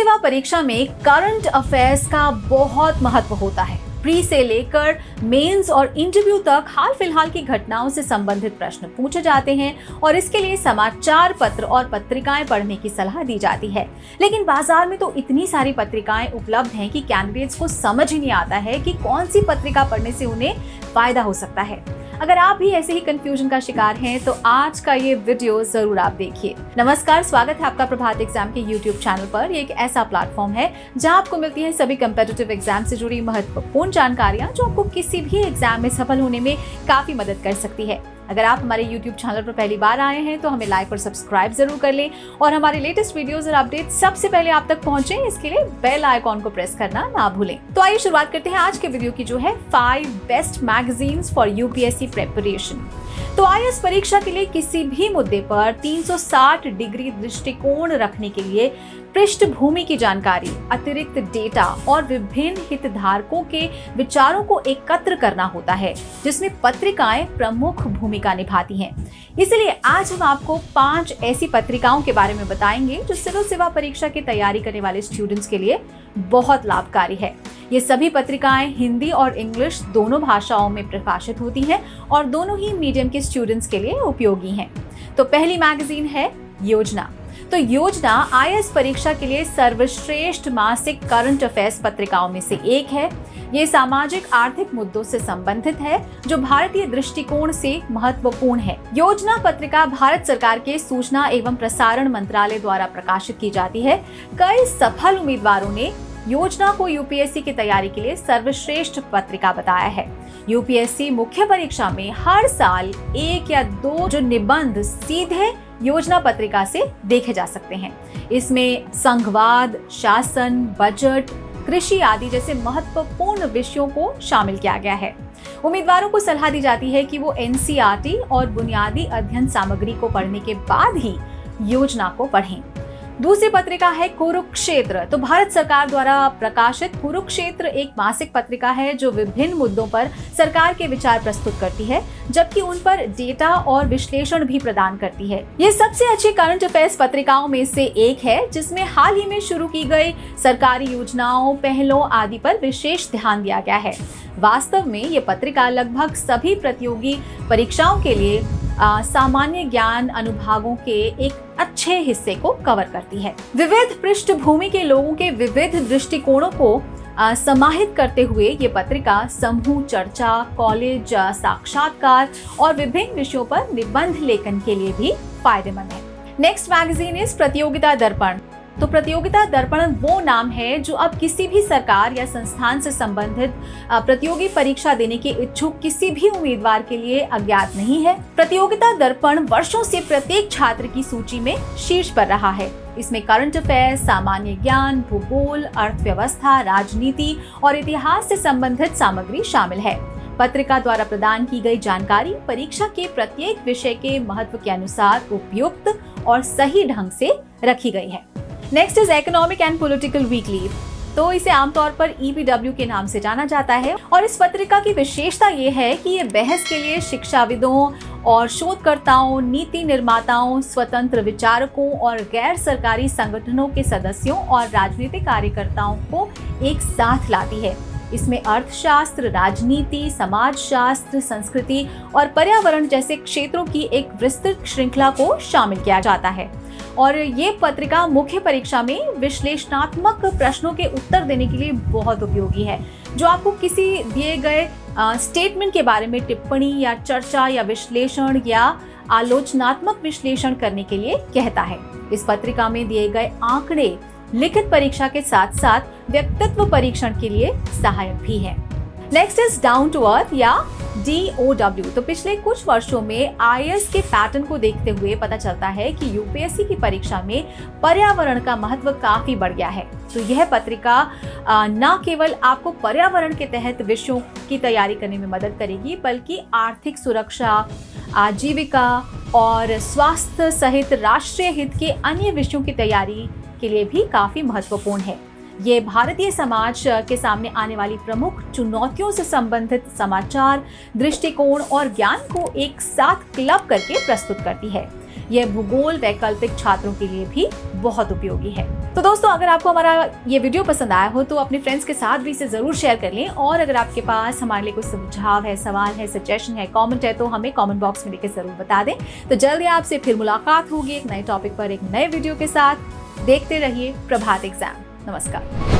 सेवा परीक्षा में करंट अफेयर्स का बहुत महत्व होता है। प्री से लेकर मेंस और इंटरव्यू तक हाल फिलहाल की घटनाओं से संबंधित प्रश्न पूछे जाते हैं और इसके लिए समाचार पत्र और पत्रिकाएं पढ़ने की सलाह दी जाती है। लेकिन बाजार में तो इतनी सारी पत्रिकाएं उपलब्ध हैं कि कैंडिडेट्स को समझ ही नहीं आता है कि कौन सी पत्रिका पढ़ने से उन्हें फायदा हो सकता है। अगर आप भी ऐसे ही कंफ्यूजन का शिकार हैं तो आज का ये वीडियो जरूर आप देखिए। नमस्कार, स्वागत है आपका प्रभात एग्जाम के YouTube चैनल पर। ये एक ऐसा प्लेटफॉर्म है जहां आपको मिलती है सभी कम्पिटिटिव एग्जाम से जुड़ी महत्वपूर्ण जानकारियां जो आपको किसी भी एग्जाम में सफल होने में काफी मदद कर सकती है। अगर आप हमारे YouTube चैनल पर पहली बार आए हैं तो हमें लाइक और सब्सक्राइब जरूर कर लें और हमारे लेटेस्ट वीडियोस और अपडेट सबसे पहले आप तक पहुंचे इसके लिए बेल आइकॉन को प्रेस करना ना भूलें। तो आइए शुरुआत करते हैं आज के वीडियो की, जो है 5 best magazines for UPSC preparation. तो आईएएस परीक्षा के लिए किसी भी मुद्दे पर 360 डिग्री दृष्टिकोण रखने के लिए पृष्ठभूमि की जानकारी, अतिरिक्त डेटा और विभिन्न हितधारकों के विचारों को एकत्र करना होता है, जिसमें पत्रिकाएं प्रमुख भूमिका निभाती हैं। इसलिए आज हम आपको 5 ऐसी पत्रिकाओं के बारे में बताएंगे जो सिविल सेवा परीक्षा की तैयारी करने वाले स्टूडेंट्स के लिए बहुत लाभकारी है। ये सभी पत्रिकाएं हिंदी और इंग्लिश दोनों भाषाओं में प्रकाशित होती हैं और दोनों ही मीडियम के स्टूडेंट्स के लिए उपयोगी हैं। तो पहली मैगजीन है योजना। तो योजना आईएएस परीक्षा के लिए सर्वश्रेष्ठ मासिक करंट अफेयर्स पत्रिकाओं में से एक है। ये सामाजिक आर्थिक मुद्दों से संबंधित है जो भारतीय दृष्टिकोण से महत्वपूर्ण है। योजना पत्रिका भारत सरकार के सूचना एवं प्रसारण मंत्रालय द्वारा प्रकाशित की जाती है। कई सफल उम्मीदवारों ने योजना को यूपीएससी की तैयारी के लिए सर्वश्रेष्ठ पत्रिका बताया है। यूपीएससी मुख्य परीक्षा में हर साल 1 या 2 जो निबंध सीधे योजना पत्रिका से देखे जा सकते हैं। इसमें संघवाद, शासन, बजट, कृषि आदि जैसे महत्वपूर्ण विषयों को शामिल किया गया है। उम्मीदवारों को सलाह दी जाती है कि वो एनसीईआरटी और बुनियादी अध्ययन सामग्री को पढ़ने के बाद ही योजना को पढ़ें। दूसरी पत्रिका है कुरुक्षेत्र। तो भारत सरकार द्वारा प्रकाशित कुरुक्षेत्र एक मासिक पत्रिका है जो विभिन्न मुद्दों पर सरकार के विचार प्रस्तुत करती है, जबकि उन पर डेटा और विश्लेषण भी प्रदान करती है। ये सबसे अच्छी करंट अफेयर्स पत्रिकाओं में से एक है जिसमें हाल ही में शुरू की गई सरकारी योजनाओं, पहलों आदि पर विशेष ध्यान दिया गया है। वास्तव में ये पत्रिका लगभग सभी प्रतियोगी परीक्षाओं के लिए सामान्य ज्ञान अनुभागों के एक अच्छे हिस्से को कवर करती है। विविध पृष्ठभूमि के लोगों के विविध दृष्टिकोणों को समाहित करते हुए ये पत्रिका समूह चर्चा, कॉलेज साक्षात्कार और विभिन्न विषयों पर निबंध लेखन के लिए भी फायदेमंद है। नेक्स्ट मैगजीन इज प्रतियोगिता दर्पण। तो प्रतियोगिता दर्पण वो नाम है जो अब किसी भी सरकार या संस्थान से संबंधित प्रतियोगी परीक्षा देने के इच्छुक किसी भी उम्मीदवार के लिए अज्ञात नहीं है। प्रतियोगिता दर्पण वर्षों से प्रत्येक छात्र की सूची में शीर्ष पर रहा है। इसमें करंट अफेयर्स, सामान्य ज्ञान, भूगोल, अर्थव्यवस्था, राजनीति और इतिहास से संबंधित सामग्री शामिल है। पत्रिका द्वारा प्रदान की गई जानकारी परीक्षा के प्रत्येक विषय के महत्व के अनुसार उपयुक्त और सही ढंग से रखी गई है। Next is economic and political weekly. तो इसे आमतौर पर ईपीडब्ल्यू के नाम से जाना जाता है और इस पत्रिका की विशेषता ये है कि ये बहस के लिए शिक्षाविदों और शोधकर्ताओं, नीति निर्माताओं, स्वतंत्र विचारकों और गैर सरकारी संगठनों के सदस्यों और राजनीतिक कार्यकर्ताओं को एक साथ लाती है। इसमें अर्थशास्त्र, राजनीति, समाजशास्त्र, संस्कृति और पर्यावरण जैसे क्षेत्रों की एक विस्तृत श्रृंखला को शामिल किया जाता है और ये पत्रिका मुख्य परीक्षा में विश्लेषणात्मक प्रश्नों के उत्तर देने के लिए बहुत उपयोगी है, जो आपको किसी दिए गए स्टेटमेंट के बारे में टिप्पणी या चर्चा या विश्लेषण या आलोचनात्मक विश्लेषण करने के लिए कहता है। इस पत्रिका में दिए गए आंकड़े लिखित परीक्षा के साथ साथ व्यक्तित्व परीक्षण के लिए सहायक भी है। Next is down to earth या DOW। तो पिछले कुछ वर्षों में आईएएस के पैटर्न को देखते हुए पता चलता है कि यूपीएससी की परीक्षा में पर्यावरण का महत्व काफी बढ़ गया है। तो यह पत्रिका न केवल आपको पर्यावरण के तहत विषयों की तैयारी करने में मदद करेगी, बल्कि आर्थिक सुरक्षा, आजीविका और स्वास्थ्य सहित राष्ट्रीय हित के अन्य विषयों की तैयारी के लिए भी काफी महत्वपूर्ण है। ये भारतीय समाज के सामने आने वाली प्रमुख चुनौतियों से संबंधित समाचार, दृष्टिकोण और ज्ञान को एक साथ क्लब करके प्रस्तुत करती है। यह भूगोल वैकल्पिक छात्रों के लिए भी बहुत उपयोगी है। तो दोस्तों, अगर आपको हमारा ये वीडियो पसंद आया हो तो अपने फ्रेंड्स के साथ भी इसे जरूर शेयर कर लें, और अगर आपके पास हमारे लिए कोई सुझाव है, सवाल है, सजेशन है, कमेंट है तो हमें कमेंट बॉक्स में लिखकर जरूर बता दें। तो जल्दी आपसे फिर मुलाकात होगी एक नए टॉपिक पर, एक नए वीडियो के साथ। देखते रहिए प्रभात एग्जाम। नमस्कार।